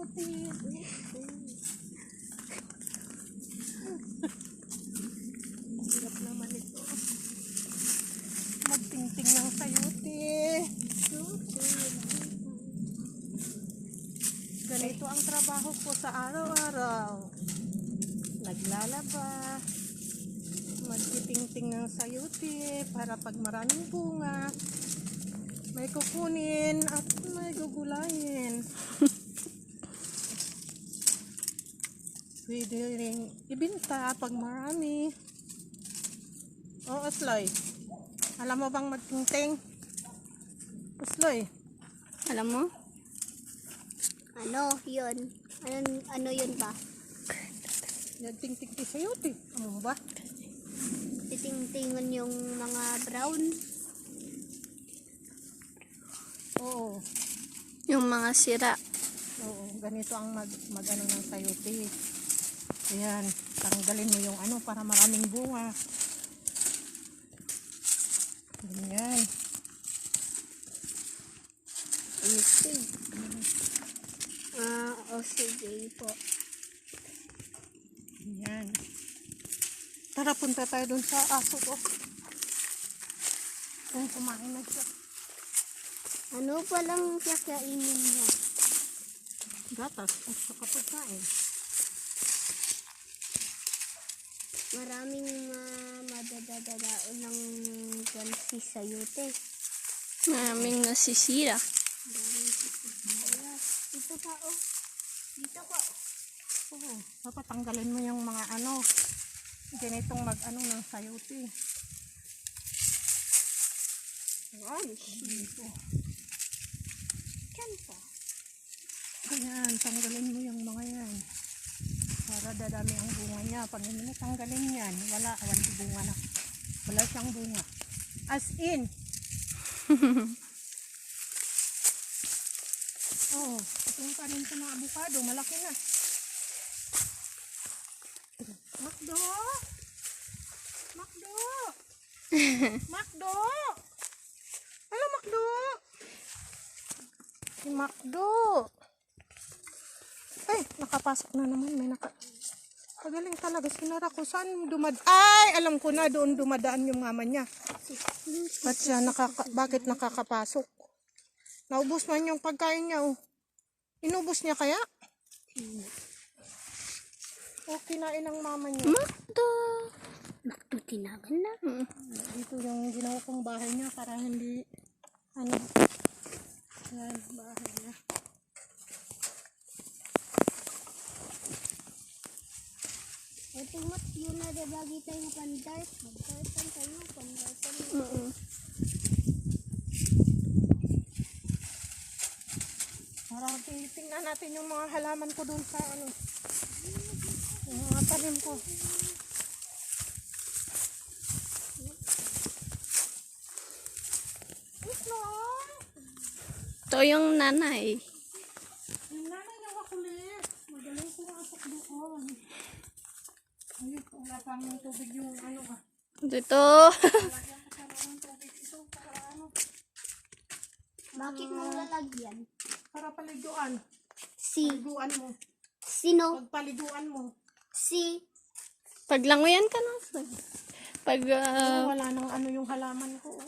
sayuti. Hirap naman ito. Magtingting ng sayuti. Ganito ang trabaho ko sa araw-araw. Naglalaba. Magtitingting ng sayuti para pag maraming bunga, may kukunin at may gugulayin. Pwede rin ibinta pag marami. O, Osloy, alam mo bang magtingting? Osloy, Alam mo? Ano yun? Ano yun ba? nagtingting ti sayuti. Ano ba? Titingtingan yung mga brown. Oo. Yung mga sira. Oo, ganito ang mag-ano ng sayuti. Ayan, tanggalin mo yung ano para maraming bunga. Ganyan. Anything. OCJ po. Ayan. Tara, punta tayo dun sa aso ko. Kung kumain na siya. Ano palang kakainin niya? Gatas at saka pagkain. Maraming madadadaon ng gansi sayute. Maraming nasisira. Maraming nasisira. Dito pa oh. Dito pa oh. Oo, dapat tanggalin mo yung mga ano, ganitong mag-ano ng sayuti. Ay, dito. Diyan pa. Ayan, tanggalin mo yung mga yan. Para dadami ang bunga niya. Pag hindi mo tanggalin yan, wala bunga na. Wala siyang bunga. As in. Oh, itong kanin ko na avocado, malaki na. Makdo! Makdo! Makdo! Hello, Makdo! Si Makdo! Ay, nakapasok na naman. May Pagaling talaga. Sinara ko. Saan Ay, alam ko na. Doon dumadaan yung mama niya. Bakit nakakapasok? Naubos man yung pagkain niya. Oh. Inubos niya kaya? O kinain ng mama niya. Makdo! Makdo tinagan na. Dito yung ginawa kong bahay niya para hindi ano. Yan, bahay niya. Ito mat yun na debagi tayong pandart. Magdartan kayo. Pandartan mo. Para tingnan natin yung mga halaman ko doon sa ano. Yung mga tanim ko. Ito yung nanay. Yung nanay na wakulit. Magaling pumasok doon. Ay, wala pang tubig yung ano ka. Dito. Lalagyan ko sa ng tubig ito para ano. Bakit mo lalagyan? Para paliguan. Si. Paliguan mo. Sino? Pagpaliguan mo. Si. Paglangoyan ka na. Pag, Wala nang ano yung halaman ko. Oh.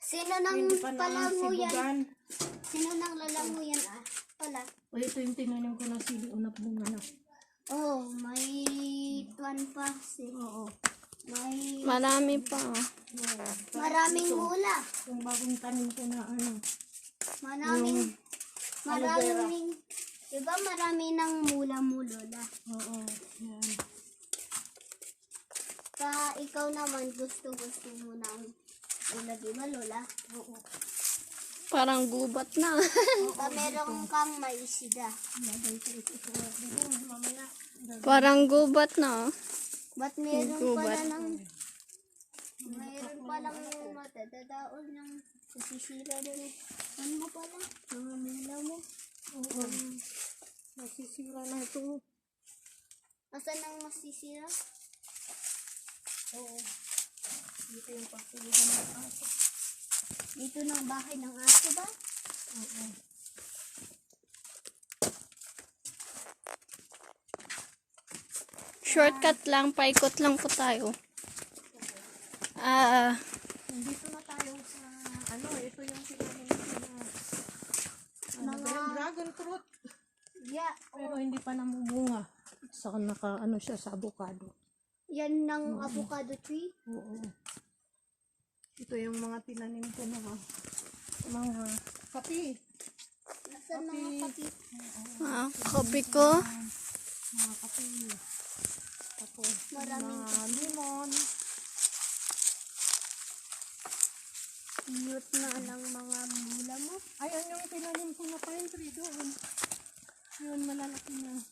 Sino nang Hindi pa naman palanguyan? sibugan. Sino nang lalanguyan pala? O ito yung tinanim ko na sili unap bunga na. Oh, may tuwan pa. Oo. May Marami pa. maraming mula. Yung bagong tanim ko na ano. Maraming, diba marami ng mula-mulola? Oo. Yan. Ikaw naman gusto mo ng mula, diba lola? Oo. Parang gubat na. Meron kang maisida. Mamaya. Parang gubat na. Ba't meron pala ng... Mayroon palang matadadaon ng masisira din. Ano mo pala? Mga mula mo. Oo. Masisira na ito. Asan ang masisira? Oo. Dito yung pagtulugan ng aso. Dito ng bahay ng aso ba? Oo. Shortcut lang, paikot lang po tayo. Nandito na tayo sa, ito yung tinanim ko na, Mga- dragon fruit. Yeah, Pero hindi pa namumunga. Saka siya sa avocado. yan ng avocado tree. Oo. Ito yung mga tinanim ko na mga kapi. Nasaan mga kapi? Copy ko. Mga kapi. Tapos Maraming mga lemon. cute na lang mga mula mo. Ayan yung tinanim ko na pine tree doon. Yun, malalaki na.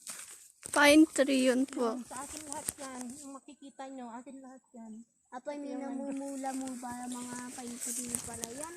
Pine tree yun po. Sa akin lahat yan. Yung makikita nyo, akin lahat yan. Apa may namumula mo para mga painturi pala yan.